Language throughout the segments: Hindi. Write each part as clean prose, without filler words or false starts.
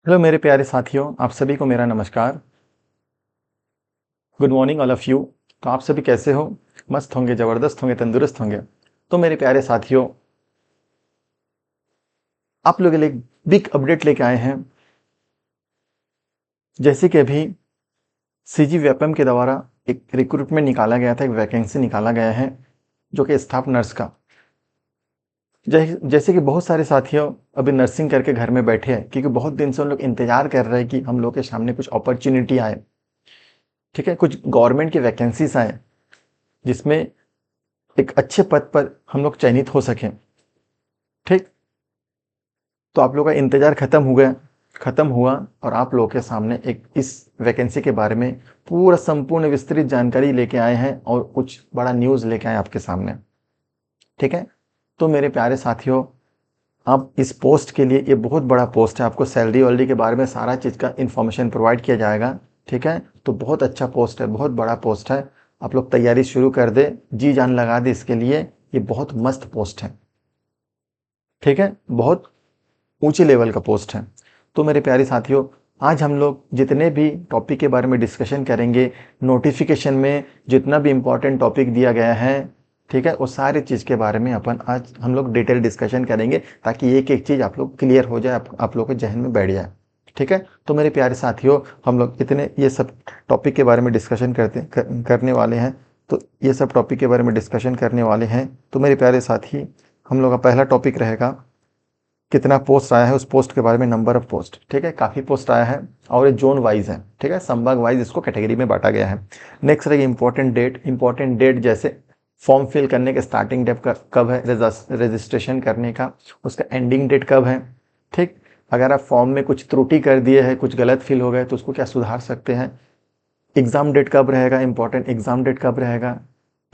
हेलो मेरे प्यारे साथियों, आप सभी को मेरा नमस्कार। Good morning all of you. तो आप सभी कैसे हो? मस्त होंगे, ज़बरदस्त होंगे, तंदुरुस्त होंगे। तो मेरे प्यारे साथियों, आप लोगों के लिए बिग अपडेट लेके आए हैं। जैसे कि अभी CGVFM के द्वारा एक रिक्रूटमेंट निकाला गया था, एक वैकेंसी निकाला गया है जो कि स्टाफ नर्स का। जैसे कि बहुत सारे साथियों अभी नर्सिंग करके घर में बैठे हैं, क्योंकि बहुत दिन से उन लोग इंतजार कर रहे हैं कि हम लोग के सामने कुछ अपॉर्चुनिटी आए। ठीक है, कुछ गवर्नमेंट की वैकेंसीज आए जिसमें एक अच्छे पद पर हम लोग चयनित हो सकें। ठीक, तो आप लोग का इंतजार खत्म हुआ और आप लोगों के सामने एक इस वैकेंसी के बारे में पूरा संपूर्ण विस्तृत जानकारी लेके आए हैं और कुछ बड़ा न्यूज़ लेके आए आपके सामने। ठीक है, तो मेरे प्यारे साथियों, आप इस पोस्ट के लिए, ये बहुत बड़ा पोस्ट है, आपको सैलरी वैलरी के बारे में सारा चीज़ का इन्फॉर्मेशन प्रोवाइड किया जाएगा। ठीक है, तो बहुत अच्छा पोस्ट है, बहुत बड़ा पोस्ट है। आप लोग तैयारी शुरू कर दे, जी जान लगा दे इसके लिए। ये बहुत मस्त पोस्ट है। ठीक है, बहुत ऊंचे लेवल का पोस्ट है। तो मेरे प्यारे साथियों, आज हम लोग जितने भी टॉपिक के बारे में डिस्कशन करेंगे, नोटिफिकेशन में जितना भी इम्पोर्टेंट टॉपिक दिया गया है, ठीक है, वो सारी चीज़ के बारे में अपन आज हम लोग डिटेल डिस्कशन करेंगे, ताकि एक एक चीज़ आप लोग क्लियर हो जाए, आप लोग के जहन में बैठ जाए। ठीक है, तो मेरे प्यारे साथियों, हम लोग इतने ये सब टॉपिक के बारे में डिस्कशन करने वाले हैं। तो ये सब टॉपिक के बारे में डिस्कशन करने वाले हैं। तो मेरे प्यारे साथी, हम लोग का पहला टॉपिक रहेगा कितना पोस्ट आया है, उस पोस्ट के बारे में, नंबर ऑफ पोस्ट। ठीक है, काफ़ी पोस्ट आया है और ये जोन वाइज है। ठीक है, संभाग वाइज इसको कैटेगरी में बांटा गया है। नेक्स्ट रहेगी इंपॉर्टेंट डेट जैसे फॉर्म फिल करने के स्टार्टिंग डेट कब है, रजिस्ट्रेशन करने का उसका एंडिंग डेट कब है। ठीक, अगर आप फॉर्म में कुछ त्रुटि कर दिए हैं, कुछ गलत फिल हो गए, तो उसको क्या सुधार सकते हैं। एग्ज़ाम डेट कब रहेगा, इंपॉर्टेंट एग्ज़ाम डेट कब रहेगा।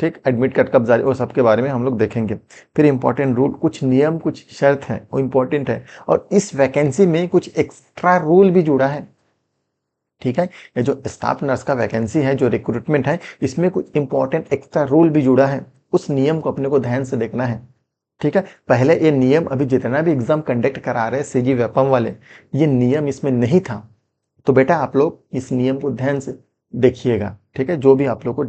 ठीक, एडमिट कार्ड कब जारी, वो सब के बारे में हम लोग देखेंगे। फिर इंपॉर्टेंट रूल, कुछ नियम, कुछ शर्त है, वो इंपॉर्टेंट है। और इस वैकेंसी में कुछ एक्स्ट्रा रूल भी जुड़ा है। ठीक है, ये जो स्टाफ नर्स का वैकेंसी है, जो रिक्रूटमेंट है, इसमें कुछ इंपॉर्टेंट एक्स्ट्रा रूल भी जुड़ा है। उस नियम को अपने को ध्यान से देखना है। ठीक है, पहले ये नियम, अभी जितना भी एग्जाम कंडक्ट करा रहे CGVFM वाले, ये नियम इसमें नहीं था। तो बेटा आप लोग इस नियम को ध्यान से देखिएगा। ठीक है, जो भी आप लोग को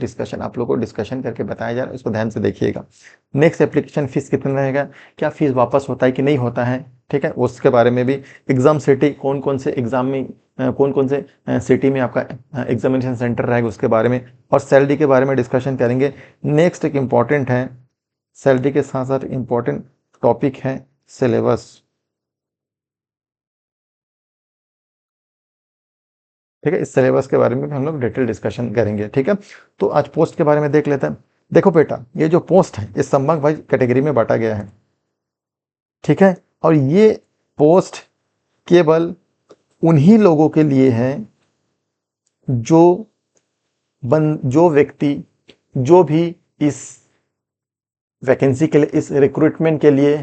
डिस्कशन करके बताया जा रहा है, उसको ध्यान से देखिएगा। नेक्स्ट, एप्लीकेशन फीस कितना रहेगा, क्या फीस वापस होता है कि नहीं होता है। ठीक है, उसके बारे में भी। एग्जाम सिटी, कौन कौन से एग्जाम में, कौन कौन से सिटी में आपका एग्जामिनेशन सेंटर रहेगा, उसके बारे में। और सैलरी के बारे में डिस्कशन करेंगे। नेक्स्ट एक इम्पॉर्टेंट है, सैलरी के साथ साथ इम्पॉर्टेंट टॉपिक है सिलेबस। ठीक है, इस सिलेबस के बारे में भी हम लोग डिटेल डिस्कशन करेंगे। ठीक है, तो आज पोस्ट के बारे में देख लेते हैं। देखो बेटा, ये जो पोस्ट है, इस संभाग वाइज कैटेगरी में बांटा गया है। ठीक है, और ये पोस्ट केवल उन्हीं लोगों के लिए है जो जो व्यक्ति, जो भी इस वैकेंसी के लिए, इस रिक्रूटमेंट के लिए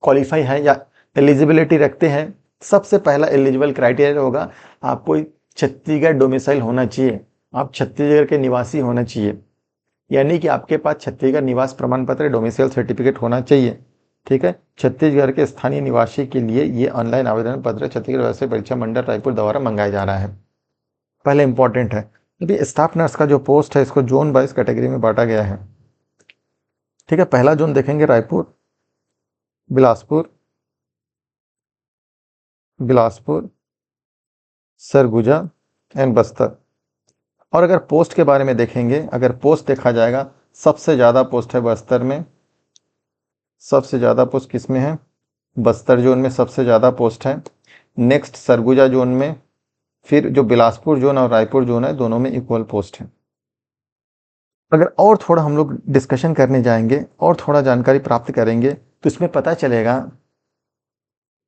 क्वालिफाई है या एलिजिबिलिटी रखते हैं। सबसे पहला एलिजिबल क्राइटेरिया होगा, आपको छत्तीसगढ़ डोमिसाइल होना चाहिए, आप छत्तीसगढ़ के निवासी होना चाहिए। यानी कि आपके पास छत्तीसगढ़ निवास प्रमाण पत्र, डोमिसाइल सर्टिफिकेट होना चाहिए। ठीक है, छत्तीसगढ़ के स्थानीय निवासी के लिए ये ऑनलाइन आवेदन पत्र छत्तीसगढ़ व्यवसाय परीक्षा मंडल रायपुर द्वारा मंगाया जा रहा है। पहले इंपॉर्टेंट है। अभी स्टाफ नर्स का जो पोस्ट है, इसको जोन वाइज कैटेगरी में बांटा गया है। ठीक है, पहला जोन देखेंगे रायपुर, बिलासपुर, बिलासपुर, सरगुजा एंड बस्तर। और अगर पोस्ट के बारे में देखेंगे, अगर पोस्ट देखा जाएगा, सबसे ज़्यादा पोस्ट है बस्तर में। सबसे ज़्यादा पोस्ट किस में है, बस्तर जोन में सबसे ज़्यादा पोस्ट है। नेक्स्ट सरगुजा जोन में। फिर जो बिलासपुर जोन और रायपुर जोन है, दोनों में इक्वल पोस्ट है। अगर और थोड़ा हम लोग डिस्कशन करने जाएंगे और थोड़ा जानकारी प्राप्त करेंगे, तो इसमें पता चलेगा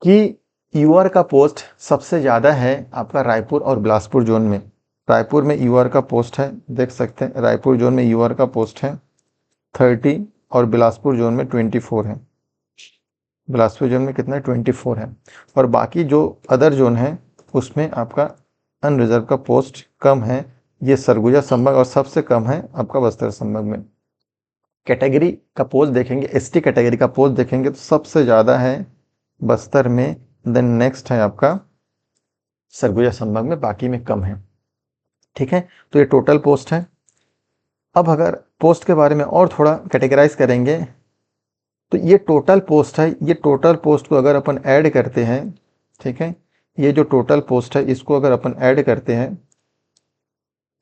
कि यूआर का पोस्ट सबसे ज़्यादा है आपका रायपुर और बिलासपुर जोन में। रायपुर में यूआर का पोस्ट है, देख सकते हैं, रायपुर जोन में यूआर का पोस्ट है 30 और बिलासपुर जोन में 24 है। बिलासपुर जोन में कितना है, 24 है। और बाकी जो अदर जोन है, उसमें आपका अनरिजर्व का पोस्ट कम है। ये सरगुजा संभाग, और सबसे कम है आपका बस्तर संभाग में। कैटेगरी का पोस्ट देखेंगे, एसटी कैटेगरी का पोस्ट देखेंगे, तो सबसे ज़्यादा है बस्तर में। देन नेक्स्ट है आपका सरगुजा संभाग में, बाकी में कम है। ठीक है, तो ये टोटल पोस्ट है। अब अगर पोस्ट के बारे में और थोड़ा कैटेगराइज करेंगे तो ये टोटल पोस्ट है। ये टोटल पोस्ट को अगर अपन ऐड करते हैं, ठीक है, ये जो टोटल पोस्ट है इसको अगर अपन ऐड करते हैं,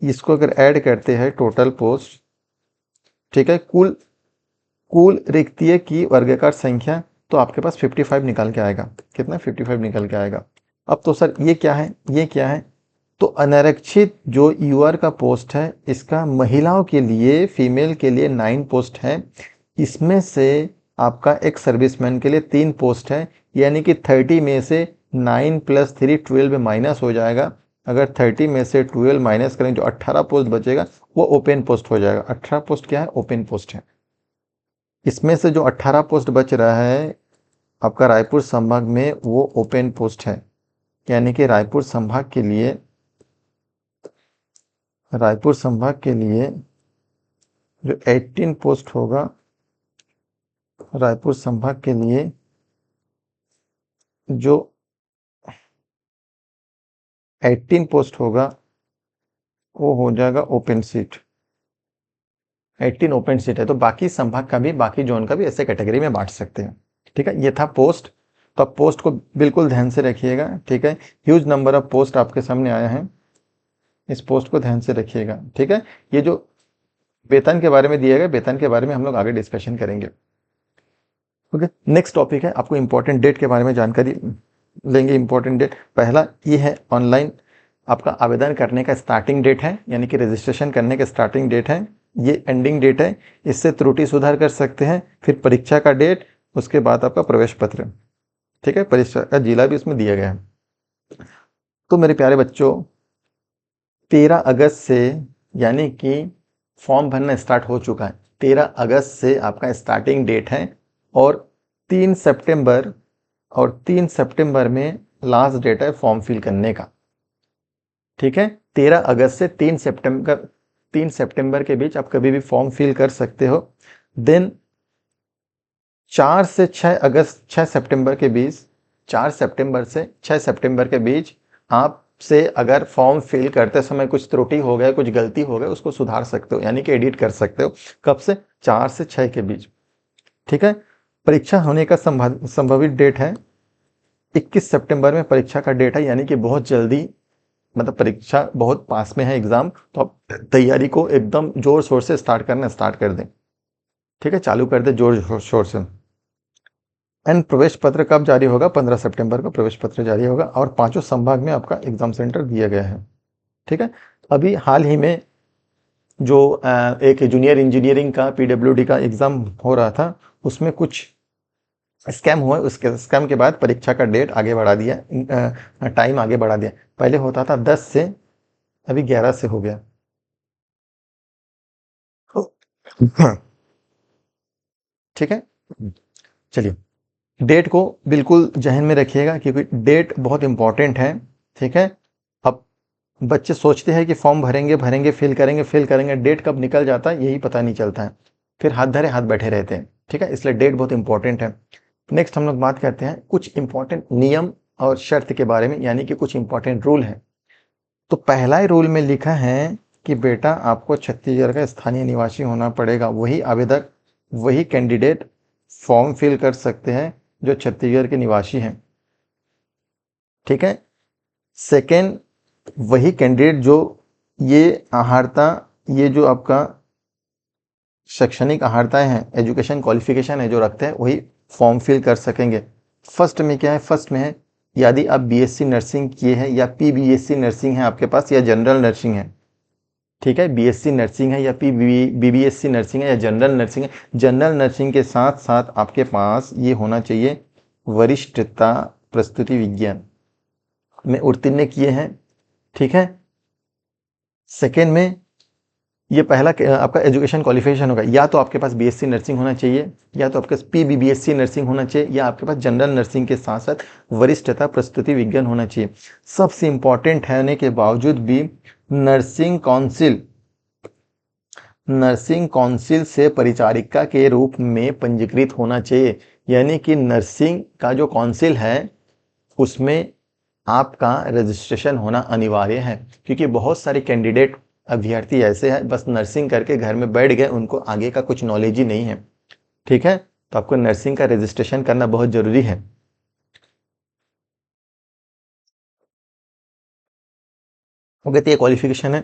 इसको अगर ऐड करते हैं टोटल पोस्ट, ठीक है, कुल रिक्तियों की वर्गाकार संख्या, तो आपके पास 55 निकल के आएगा। कितना? 55 निकल के आएगा। अब तो सर ये क्या है, ये क्या है? तो अनारक्षित जो यूआर का पोस्ट है इसका महिलाओं के लिए, फीमेल के लिए 9 पोस्ट है। इसमें से आपका एक सर्विसमैन के लिए 3 पोस्ट है, यानी कि 30 में से 9 + 3 12 में माइनस हो जाएगा। अगर 30 में से 12 माइनस करें, जो 18 पोस्ट बचेगा वो ओपन पोस्ट हो जाएगा। 18 पोस्ट क्या है? ओपन पोस्ट है। इसमें से जो 18 पोस्ट बच रहा है आपका रायपुर संभाग में, वो ओपन पोस्ट है। यानी कि रायपुर संभाग के लिए जो 18 पोस्ट होगा, रायपुर संभाग के लिए जो 18 पोस्ट होगा वो हो जाएगा ओपन सीट। 18 ओपन सीट है, तो बाकी संभाग का भी, बाकी जोन का भी ऐसे कैटेगरी में बांट सकते हैं। ठीक है, ये था पोस्ट। तो अब पोस्ट को बिल्कुल ध्यान से रखिएगा। ठीक है, ह्यूज नंबर ऑफ पोस्ट आपके सामने आया है, इस पोस्ट को ध्यान से रखिएगा। ठीक है, ये जो वेतन के बारे में दिया गया, वेतन के बारे में हम लोग आगे डिस्कशन करेंगे। ओके, नेक्स्ट टॉपिक है, आपको इंपॉर्टेंट डेट के बारे में जानकारी लेंगे। इंपॉर्टेंट डेट पहला ये है, ऑनलाइन आपका आवेदन करने का स्टार्टिंग डेट है, यानी कि रजिस्ट्रेशन करने का स्टार्टिंग डेट है, ये एंडिंग डेट है। इससे त्रुटि सुधार कर सकते हैं। फिर परीक्षा का डेट, उसके बाद आपका प्रवेश पत्र। ठीक है, परीक्षा का जिला भी उसमें दिया गया है। तो मेरे प्यारे बच्चों, 13 अगस्त से यानी कि फॉर्म भरना स्टार्ट हो चुका है। 13 अगस्त से आपका स्टार्टिंग डेट है और 3 सितंबर में लास्ट डेट है फॉर्म फिल करने का। ठीक है, 13 अगस्त से 3 सितंबर के बीच आप कभी भी फॉर्म फिल कर सकते हो। देन 4 से 6 सितंबर के बीच, 4 सितंबर से 6 सितंबर के बीच आपसे अगर फॉर्म फिल करते समय कुछ त्रुटि हो गया, कुछ गलती हो गया, उसको सुधार सकते हो, यानी कि एडिट कर सकते हो। कब से? 4 से 6 के बीच। ठीक है, परीक्षा होने का संभावित डेट है 21 सितंबर में परीक्षा का डेट है, यानी कि बहुत जल्दी, मतलब परीक्षा बहुत पास में है एग्जाम, तो आप तैयारी को एकदम जोर शोर से स्टार्ट कर दें। ठीक है, चालू कर दें जोर शोर से। एंड प्रवेश पत्र कब जारी होगा? 15 सितंबर को प्रवेश पत्र जारी होगा और 5 संभाग में आपका एग्जाम सेंटर दिया गया है। ठीक है, अभी हाल ही में जो एक जूनियर इंजीनियरिंग का पीडब्ल्यूडी का एग्जाम हो रहा था, उसमें कुछ स्कैम हुआ। उसके स्कैम के बाद परीक्षा का डेट आगे बढ़ा दिया, टाइम आगे बढ़ा दिया। पहले होता था 10 से, अभी 11 से हो गया। ठीक है, चलिए, डेट को बिल्कुल जहन में रखिएगा क्योंकि डेट बहुत इंपॉर्टेंट है। ठीक है, अब बच्चे सोचते हैं कि फॉर्म भरेंगे, फिल करेंगे, डेट कब निकल जाता है यही पता नहीं चलता है, फिर हाथ धरे हाथ बैठे रहते हैं। ठीक है, इसलिए डेट बहुत इंपॉर्टेंट है। नेक्स्ट हम लोग बात करते हैं कुछ इंपॉर्टेंट नियम और शर्त के बारे में, यानी कि कुछ इंपॉर्टेंट रूल है। तो पहला ही रूल में लिखा है कि बेटा आपको छत्तीसगढ़ का स्थानीय निवासी होना पड़ेगा। वही आवेदक, वही कैंडिडेट फॉर्म फिल कर सकते हैं जो छत्तीसगढ़ के निवासी हैं। ठीक है, सेकेंड, वही कैंडिडेट जो ये जो आपका शैक्षणिक अहर्ताएं हैं, एजुकेशन क्वालिफिकेशन है जो रखते हैं, वही फॉर्म फिल कर सकेंगे। फर्स्ट में क्या है? फर्स्ट में है यदि आप बीएससी नर्सिंग किए हैं या पीबीएससी नर्सिंग है आपके पास, या जनरल नर्सिंग है। ठीक है, बीएससी नर्सिंग है या बीबीएससी नर्सिंग है या जनरल नर्सिंग है। जनरल नर्सिंग के साथ साथ आपके पास ये होना चाहिए वरिष्ठता प्रस्तुति विज्ञान में उत्तीर्ण किए हैं। ठीक है, सेकेंड में ये पहला आपका एजुकेशन क्वालिफिकेशन होगा, या तो आपके पास बीएससी नर्सिंग होना चाहिए, या तो आपके पास पीबीबीएससी नर्सिंग होना चाहिए, या आपके पास जनरल नर्सिंग के साथ साथ वरिष्ठता प्रस्तुति विज्ञान होना चाहिए। सबसे इंपॉर्टेंट होने के बावजूद भी नर्सिंग काउंसिल से परिचारिका के रूप में पंजीकृत होना चाहिए। यानी कि नर्सिंग का जो काउंसिल है उसमें आपका रजिस्ट्रेशन होना अनिवार्य है, क्योंकि बहुत सारे कैंडिडेट अभ्यर्थी ऐसे हैं बस नर्सिंग करके घर में बैठ गए, उनको आगे का कुछ नॉलेज ही नहीं है। ठीक है, तो आपको नर्सिंग का रजिस्ट्रेशन करना बहुत जरूरी है। ओके, तो ये क्वालिफिकेशन है।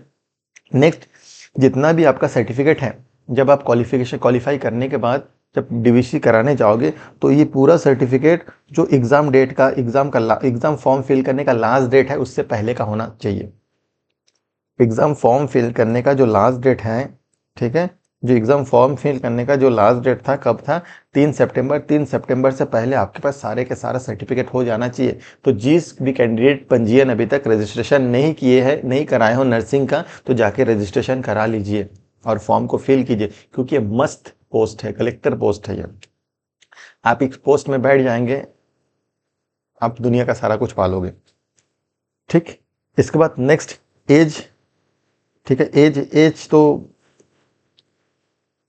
नेक्स्ट, जितना भी आपका सर्टिफिकेट है, जब आप क्वालिफिकेशन क्वालिफाई करने के बाद जब डीवीसी कराने जाओगे तो ये पूरा सर्टिफिकेट जो एग्ज़ाम डेट का एग्ज़ाम फॉर्म फिल करने का लास्ट डेट है उससे पहले का होना चाहिए। एग्ज़ाम फॉर्म फिल करने का जो लास्ट डेट है, ठीक है, जो एग्ज़ाम फॉर्म फिल करने का जो लास्ट डेट था कब था, 3 सितंबर। 3 सितंबर से पहले आपके पास सारे के सारा सर्टिफिकेट हो जाना चाहिए। तो जिस भी कैंडिडेट पंजीयन अभी तक रजिस्ट्रेशन नहीं किए हैं, नहीं कराए हो नर्सिंग का, तो जाके रजिस्ट्रेशन करा लीजिए और फॉर्म को फिल कीजिए, क्योंकि ये मस्त पोस्ट है, कलेक्टर पोस्ट है ये। आप इस पोस्ट में बैठ जाएंगे, आप दुनिया का सारा कुछ पालोगे। ठीक, इसके बाद नेक्स्ट, एज। ठीक है, एज एज तो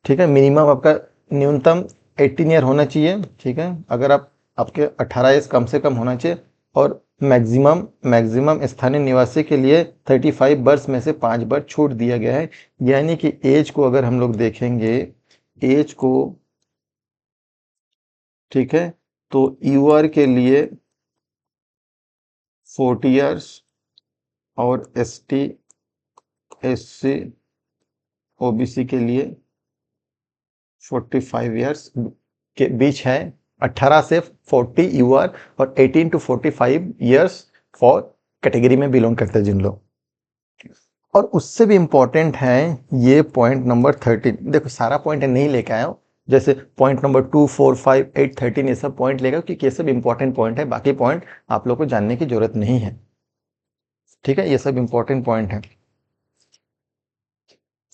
ठीक है, मिनिमम आपका न्यूनतम 18 ईयर होना चाहिए। ठीक है, अगर आप आपके 18 एज कम से कम होना चाहिए। और मैक्सिमम मैक्सिमम स्थानीय निवासी के लिए 35 वर्ष में से 5 वर्ष छूट दिया गया है। यानी कि एज को अगर हम लोग देखेंगे, एज को, ठीक है, तो यूआर के लिए 40 ईयर्स और एसटी एससी ओबीसी के लिए 45 ईयर्स के बीच है। 18 से 40 यूआर और 18 टू 45 ईयर्स फॉर कैटेगरी में बिलोंग करते हैं जिन लोग। और उससे भी इंपॉर्टेंट है ये पॉइंट नंबर 13। देखो सारा पॉइंट नहीं लेके आया हूँ, जैसे पॉइंट नंबर 2, 4, 5, 8, 13 ये सब पॉइंट लेगा, क्योंकि ये सब इंपॉर्टेंट पॉइंट है। बाकी पॉइंट आप लोग को जानने की जरूरत नहीं है। ठीक है, ये सब इंपॉर्टेंट पॉइंट है।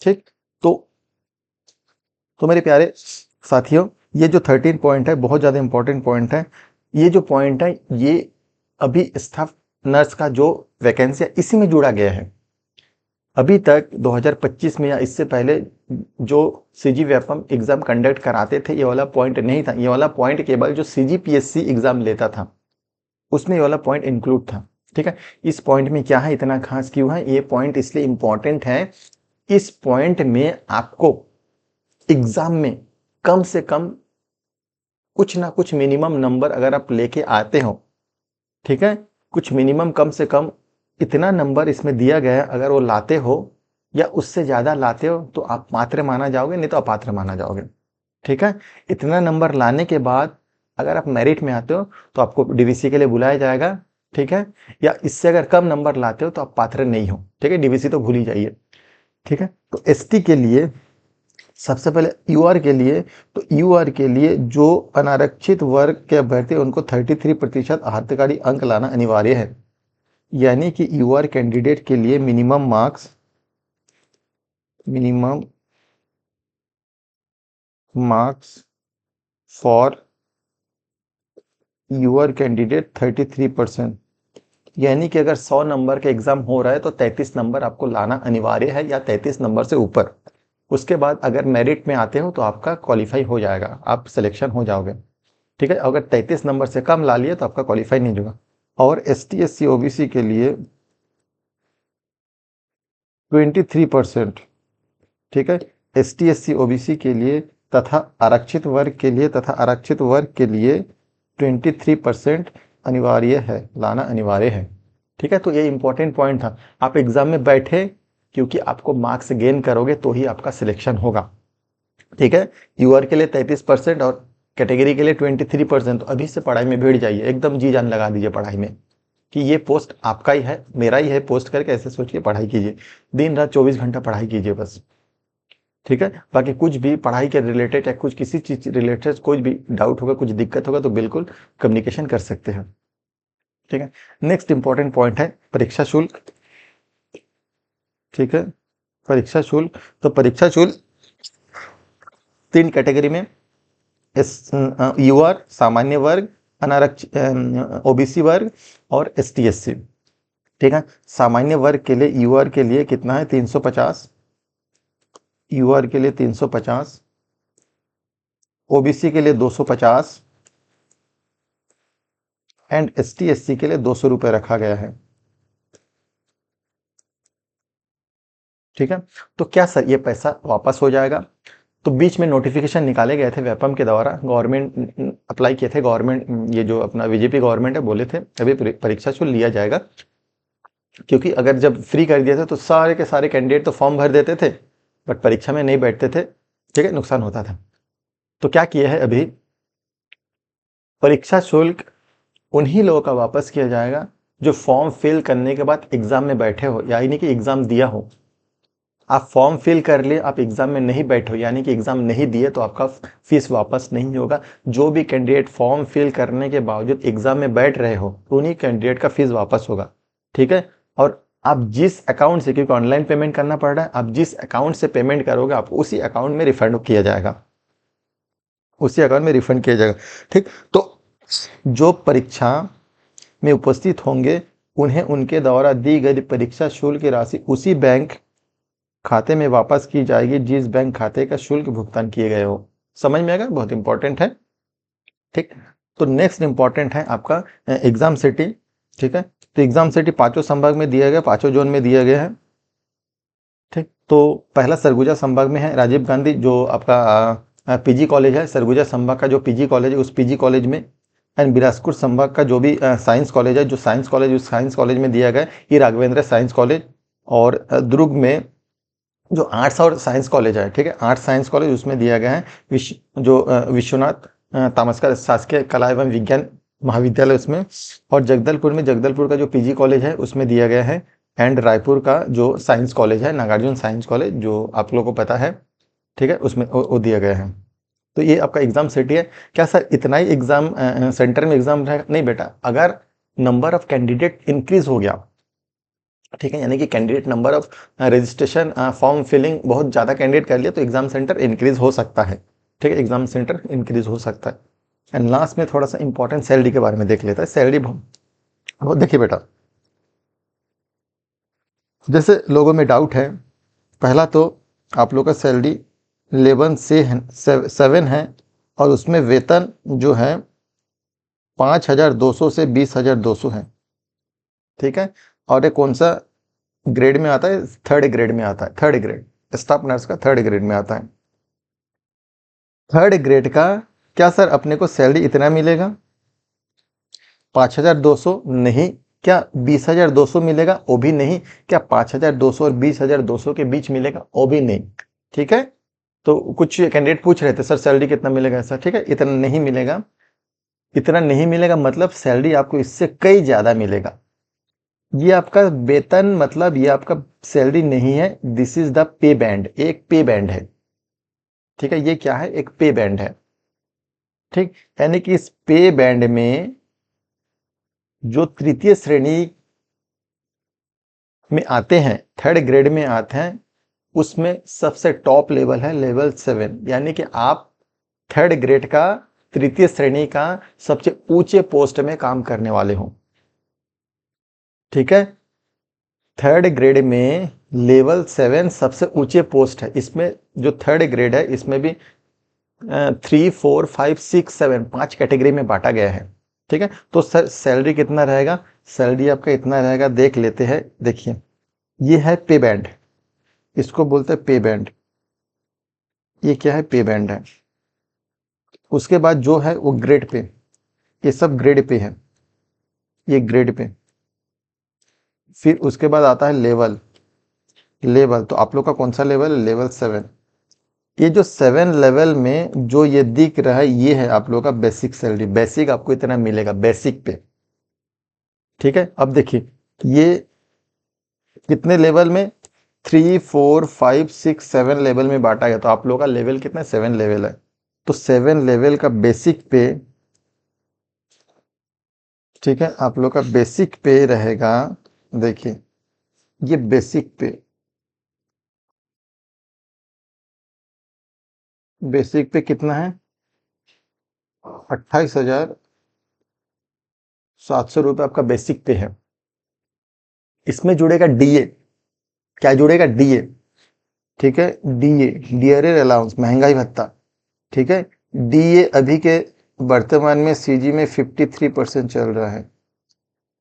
ठीक, तो मेरे प्यारे साथियों, ये जो 13 पॉइंट है बहुत ज़्यादा इंपॉर्टेंट पॉइंट है। ये जो पॉइंट है ये अभी स्टाफ नर्स का जो वैकेंसी है इसी में जुड़ा गया है। अभी तक 2025 में या इससे पहले जो सीजी व्यापम एग्जाम कंडक्ट कराते थे, ये वाला पॉइंट नहीं था। ये वाला पॉइंट केवल जो सीजीपीएससी एग्जाम लेता था उसमें ये वाला पॉइंट इंक्लूड था। ठीक है, इस पॉइंट में क्या है, इतना खास क्यों है ये पॉइंट, इसलिए इंपॉर्टेंट है। इस पॉइंट में आपको एग्जाम में कम से कम कुछ ना कुछ मिनिमम नंबर अगर आप लेके आते हो, ठीक है, कुछ मिनिमम कम से कम इतना नंबर इसमें दिया गया है, अगर वो लाते हो या उससे ज्यादा लाते हो तो आप पात्र माना जाओगे, नहीं तो अपात्र माना जाओगे। ठीक है, इतना नंबर लाने के बाद अगर आप मेरिट में आते हो तो आपको डीवीसी के लिए बुलाया जाएगा। ठीक है, या इससे अगर कम नंबर लाते हो तो आप पात्र नहीं हो। ठीक है, डीवीसी तो भूल ही जाइए। ठीक है, तो एसटी के लिए सबसे पहले यूआर के लिए, तो यूआर के लिए जो अनारक्षित वर्ग के अभ्यर्थी उनको 33% आर्थिकारी अंक लाना अनिवार्य है। यानी कि यूआर कैंडिडेट के लिए minimum marks for UR candidate 33%। यानी कि अगर 100 नंबर का एग्जाम हो रहा है तो 33 नंबर आपको लाना अनिवार्य है, या 33 नंबर से ऊपर। उसके बाद अगर मेरिट में आते हो तो आपका क्वालिफाई हो जाएगा, आप सिलेक्शन हो जाओगे। ठीक है, अगर 33 नंबर से कम ला लिए तो आपका क्वालिफाई नहीं होगा। और S T S C OBC के लिए 23%। ठीक है, S T S C OBC के लिए तथा आरक्षित वर्ग के लिए 23% अनिवार्य है, लाना अनिवार्य है। ठीक है, तो ये इंपॉर्टेंट पॉइंट था। आप एग्जाम में बैठे क्योंकि आपको मार्क्स गेन करोगे तो ही आपका सिलेक्शन होगा। ठीक है, यूआर के लिए 33% और कैटेगरी के लिए 23%। तो अभी से पढ़ाई में भिड़ जाइए, एकदम जी जान लगा दीजिए पढ़ाई में, कि ये पोस्ट आपका ही है, मेरा ही है। पोस्ट करके ऐसे सोच के पढ़ाई कीजिए, दिन रात 24 घंटा पढ़ाई कीजिए बस। ठीक है, बाकी कुछ भी पढ़ाई के रिलेटेड या कुछ किसी चीज रिलेटेड कोई भी डाउट होगा, कुछ दिक्कत होगा तो बिल्कुल कम्युनिकेशन कर सकते हैं। ठीक है, नेक्स्ट इंपॉर्टेंट पॉइंट है परीक्षा शुल्क। ठीक है, परीक्षा शुल्क, तो परीक्षा शुल्क 3 कैटेगरी में, एस यूआर सामान्य वर्ग, अनारक्षित ओबीसी वर्ग और एस टी एस सी। ठीक है, सामान्य वर्ग के लिए यूआर के लिए कितना है, 350। यूआर के लिए 350, ओबीसी के लिए 250, एंड ST SC के लिए 200 रुपये रखा गया है। ठीक है, तो क्या सर ये पैसा वापस हो जाएगा? तो बीच में नोटिफिकेशन निकाले गए थे वेपम के द्वारा, गवर्नमेंट अप्लाई किए थे, गवर्नमेंट ये जो अपना बीजेपी गवर्नमेंट है बोले थे अभी परीक्षा शुल्क लिया जाएगा, क्योंकि अगर जब फ्री कर दिया था तो सारे के सारे कैंडिडेट तो फॉर्म भर देते थे बट परीक्षा में नहीं बैठते थे। ठीक है, नुकसान होता था। तो क्या किया है अभी, परीक्षा शुल्क उन्हीं लोगों का वापस किया जाएगा जो फॉर्म फिल करने के बाद एग्जाम में बैठे हो, यानी कि एग्जाम दिया हो। आप फॉर्म फिल कर लिए, आप एग्जाम में नहीं बैठे हो यानी कि एग्जाम नहीं दिए, तो आपका फीस वापस नहीं होगा। जो भी कैंडिडेट फॉर्म फिल करने के बावजूद एग्जाम में बैठ रहे हो, उन्हीं कैंडिडेट का फीस वापस होगा। ठीक है, और आप जिस अकाउंट से, क्योंकि ऑनलाइन पेमेंट करना पड़ रहा है, आप जिस अकाउंट से पेमेंट करोगे आप उसी अकाउंट में रिफंड किया जाएगा, उसी अकाउंट में रिफंड किया जाएगा। ठीक, तो जो परीक्षा में उपस्थित होंगे उन्हें उनके द्वारा दी गई परीक्षा शुल्क की राशि उसी बैंक खाते में वापस की जाएगी जिस बैंक खाते का शुल्क भुगतान किए गए हो। समझ में आएगा, बहुत इंपॉर्टेंट है। ठीक, तो नेक्स्ट इंपॉर्टेंट है आपका एग्जाम सिटी। ठीक है, तो एग्जाम सिटी पांचों संभाग में दिया गया, पांचों जोन में दिया गया है। ठीक, तो पहला सरगुजा संभाग में है, राजीव गांधी जो आपका PG कॉलेज है, सरगुजा संभाग का जो PG कॉलेज है उस PG कॉलेज में, एंड बिलासपुर संभाग का जो भी साइंस कॉलेज है, जो साइंस कॉलेज उस साइंस कॉलेज में दिया गया है, ये राघवेंद्र साइंस कॉलेज। और दुर्ग में जो आर्ट्स और साइंस कॉलेज है, ठीक है, आर्ट्स साइंस कॉलेज उसमें दिया गया है विश्वनाथ तामस्कर शासकीय कला एवं विज्ञान महाविद्यालय उसमें। और जगदलपुर में जगदलपुर का जो PG कॉलेज है उसमें दिया गया है। एंड रायपुर का जो साइंस कॉलेज है, नागार्जुन साइंस कॉलेज, जो आप लोगों को पता है, ठीक है, उसमें वो दिया गया है। तो ये आपका एग्जाम सेट है। क्या सर इतना ही एग्जाम सेंटर में एग्जाम रहेगा? नहीं बेटा, अगर नंबर ऑफ कैंडिडेट इंक्रीज हो गया, ठीक है, यानी कि candidate number of registration form filling बहुत ज़्यादा कैंडिडेट कर लिया तो एग्जाम सेंटर इंक्रीज हो सकता है। ठीक है, एग्जाम सेंटर इंक्रीज हो सकता है। एंड लास्ट में थोड़ा सा इंपॉर्टेंट सैलरी के बारे में देख लेता है। सैलरी बहुत देखिए बेटा, जैसे लोगों में डाउट है, पहला तो आप लोग का सैलरी 11 से 7 है और उसमें वेतन जो है 5,200 से 20,200 है। ठीक है, और ये कौन सा ग्रेड में आता है? थर्ड ग्रेड में आता है, थर्ड ग्रेड, स्टाफ नर्स का थर्ड ग्रेड में आता है। थर्ड ग्रेड का क्या सर अपने को सैलरी इतना मिलेगा? 5,200 नहीं। क्या 20,200 मिलेगा? वो भी नहीं। क्या 5,200 और 20,200 के बीच मिलेगा? वो भी नहीं। ठीक है, तो कुछ कैंडिडेट पूछ रहे थे सर सैलरी कितना मिलेगा सर? ठीक है, इतना नहीं मिलेगा। इतना नहीं मिलेगा मतलब सैलरी आपको इससे कई ज्यादा मिलेगा। ये आपका वेतन मतलब ये आपका सैलरी नहीं है, this is the pay band, एक पे बैंड है। ठीक है, ये क्या है? एक पे बैंड है। ठीक, यानी कि इस पे बैंड में जो तृतीय श्रेणी में आते हैं, थर्ड ग्रेड में आते हैं, उसमें सबसे टॉप लेवल है लेवल 7, यानी कि आप थर्ड ग्रेड का तृतीय श्रेणी का सबसे ऊंचे पोस्ट में काम करने वाले हो। ठीक है, थर्ड ग्रेड में लेवल 7 सबसे ऊंचे पोस्ट है। इसमें जो थर्ड ग्रेड है इसमें भी 3, 4, 5, 6, 7 5 कैटेगरी में बांटा गया है। ठीक है, तो सर सैलरी कितना रहेगा? सैलरी आपका इतना रहेगा, देख लेते हैं। देखिए, ये है पे बैंड, इसको बोलते हैं पे बैंड। ये क्या है? पे बैंड है। उसके बाद जो है वो ग्रेड पे, ये सब ग्रेड पे है, ये ग्रेड पे। फिर उसके बाद आता है लेवल। लेवल तो आप लोग का कौन सा लेवल है? लेवल 7। ये जो 7 लेवल में जो ये दिख रहा है ये है आप लोग का बेसिक सैलरी। बेसिक आपको इतना मिलेगा बेसिक पे। ठीक है, अब देखिए ये कितने लेवल में? 3, 4, 5, 6, 7 लेवल में बांटा गया। तो आप लोग का लेवल कितना? 7 लेवल है। तो 7 लेवल का बेसिक पे, ठीक है, आप लोग का बेसिक पे रहेगा। देखिए ये बेसिक पे, बेसिक पे कितना है? 28,700 रुपये आपका बेसिक पे है। इसमें जुड़ेगा DA। क्या जुड़ेगा? DA। ठीक है, DA डियरेर अलाउंस, महंगाई भत्ता। ठीक है, DA अभी के वर्तमान में सीजी में 53% चल रहा है,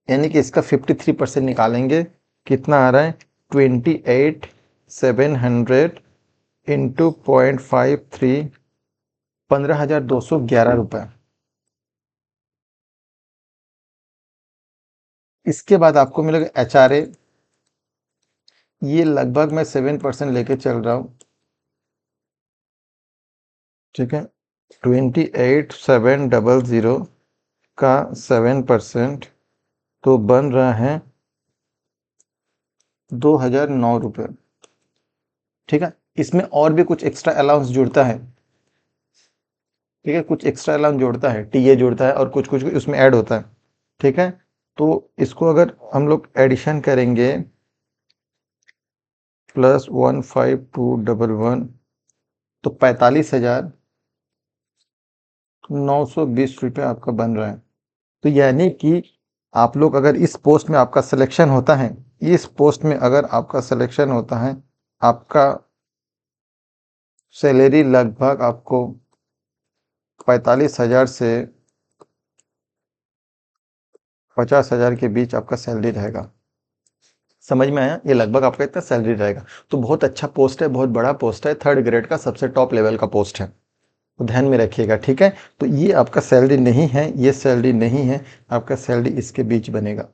यानी कि इसका 53% निकालेंगे, कितना आ रहा है 28,700 इंटू 0.53, 15,211 रुपये। इसके बाद आपको मिलेगा HRA, ये लगभग मैं 7% लेके चल रहा हूँ, ठीक है। 28,700 का 7% तो बन रहा है 2,009 रुपये, ठीक है। इसमें और भी कुछ एक्स्ट्रा अलाउंस जुड़ता है, ठीक है, कुछ एक्स्ट्रा अलाउंस जोड़ता है, टीए जुड़ता है और कुछ कुछ उसमें ऐड होता है, ठीक है। तो इसको अगर हम लोग एडिशन करेंगे +15211 तो 45,920 रुपये आपका बन रहा है। तो यानी कि आप लोग अगर इस पोस्ट में आपका सिलेक्शन होता है, इस पोस्ट में अगर आपका सिलेक्शन होता है, आपका सैलरी लगभग आपको 45,000 से 50,000 के बीच आपका सैलरी रहेगा। समझ में आया? ये लगभग आपका इतना सैलरी रहेगा। तो बहुत अच्छा पोस्ट है, बहुत बड़ा पोस्ट है, 3rd ग्रेड का सबसे टॉप लेवल का पोस्ट है, तो ध्यान में रखिएगा, ठीक है। तो ये आपका सैलरी नहीं है, ये सैलरी नहीं है, आपका सैलरी इसके बीच बनेगा।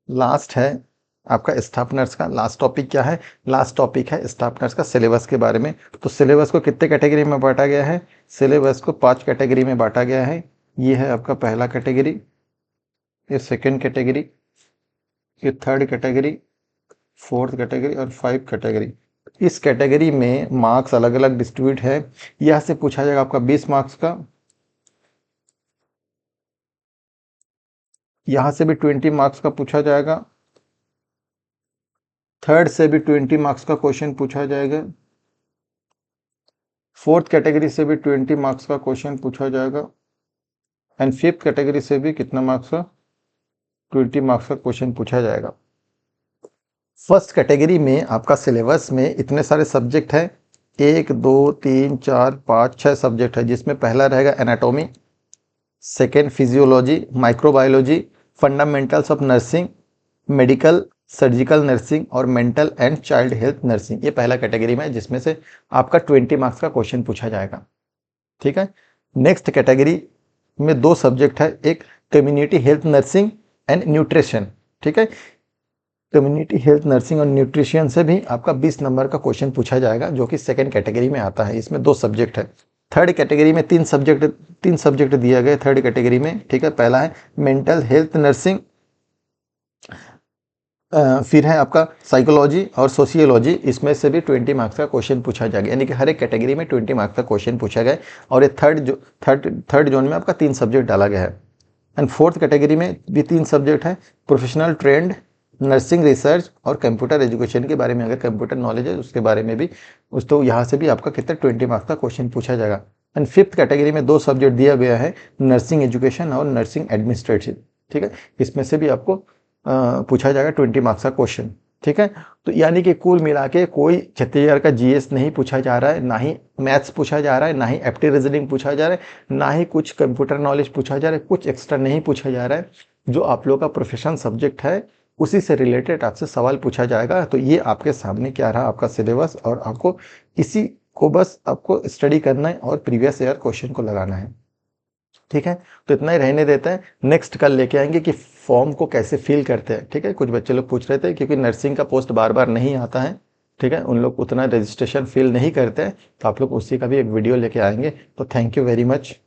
लास्ट है आपका स्टाफ नर्स का। लास्ट टॉपिक क्या है? लास्ट टॉपिक है स्टाफ नर्स का सिलेबस के बारे में। तो सिलेबस को कितने कैटेगरी में बांटा गया है? सिलेबस को 5 कैटेगरी में बांटा गया है। ये है आपका पहला कैटेगरी, ये सेकेंड कैटेगरी, ये 3rd कैटेगरी, 4th कैटेगरी और 5th कैटेगरी। इस कैटेगरी में मार्क्स अलग अलग डिस्ट्रीब्यूट है। यहाँ से पूछा जाएगा आपका 20 मार्क्स का, यहाँ से भी 20 मार्क्स का पूछा जाएगा, 3rd से भी 20 मार्क्स का क्वेश्चन पूछा जाएगा, 4th कैटेगरी से भी 20 मार्क्स का क्वेश्चन पूछा जाएगा, एंड 5th कैटेगरी से भी कितना मार्क्स का? 20 मार्क्स का क्वेश्चन पूछा जाएगा। फर्स्ट कैटेगरी में आपका सिलेबस में इतने सारे सब्जेक्ट हैं, 1 2 3 4 5 6 सब्जेक्ट है, जिसमें पहला रहेगा anatomy, second physiology, microbiology, fundamentals of nursing, medical surgical nursing और mental and child health nursing. ये पहला कैटेगरी में है, जिसमें से आपका 20 मार्क्स का क्वेश्चन पूछा जाएगा, ठीक है। नेक्स्ट कैटेगरी में 2 सब्जेक्ट है, एक community health nursing and nutrition, ठीक है। कम्युनिटी हेल्थ नर्सिंग और न्यूट्रिशन से भी आपका 20 नंबर का क्वेश्चन पूछा जाएगा, जो कि सेकेंड कैटेगरी में आता है। इसमें 2 सब्जेक्ट है। 3rd कैटेगरी में 3 सब्जेक्ट दिया गया 3rd कैटेगरी में, ठीक है। पहला है मेंटल हेल्थ नर्सिंग, फिर है आपका साइकोलॉजी और सोशियोलॉजी। इसमें से भी 20 मार्क्स का क्वेश्चन पूछा जाएगा, यानी कि हर एक कैटेगरी में 20 मार्क्स का क्वेश्चन पूछा गया। और ये थर्ड जोन में आपका 3 सब्जेक्ट डाला गया है। एंड 4th कैटेगरी में भी 3 सब्जेक्ट है, प्रोफेशनल ट्रेंड, नर्सिंग रिसर्च और कंप्यूटर एजुकेशन के बारे में अगर कंप्यूटर नॉलेज है उसके बारे में भी तो यहाँ से भी आपका कितना 20 मार्क्स का क्वेश्चन पूछा जाएगा। एंड 5th कैटेगरी में 2 सब्जेक्ट दिया गया है, नर्सिंग एजुकेशन और नर्सिंग एडमिनिस्ट्रेटिव, ठीक है। इसमें से भी आपको पूछा जाएगा 20 मार्क्स का क्वेश्चन, ठीक है। तो यानी कि कुल मिला के कोई छत्तीसगढ़ का जीएस नहीं पूछा जा रहा है, ना ही मैथ्स पूछा जा रहा है, ना ही एप्टी रीजनिंग पूछा जा रहा है, ना ही कुछ कंप्यूटर नॉलेज पूछा जा रहा है, कुछ एक्स्ट्रा नहीं पूछा जा रहा है। जो आप लोग का प्रोफेशनल सब्जेक्ट है उसी से रिलेटेड आपसे सवाल पूछा जाएगा। तो ये आपके सामने क्या रहा आपका सिलेबस, और आपको इसी को बस आपको स्टडी करना है और प्रीवियस ईयर क्वेश्चन को लगाना है, ठीक है। तो इतना ही रहने देते हैं, नेक्स्ट कल लेके आएंगे कि फॉर्म को कैसे फिल करते हैं, ठीक है। कुछ बच्चे लोग पूछ रहे थे, क्योंकि नर्सिंग का पोस्ट बार बार नहीं आता है, ठीक है, उन लोग उतना रजिस्ट्रेशन फिल नहीं करते हैं, तो आप लोग उसी का भी एक वीडियो लेके आएंगे। तो थैंक यू वेरी मच।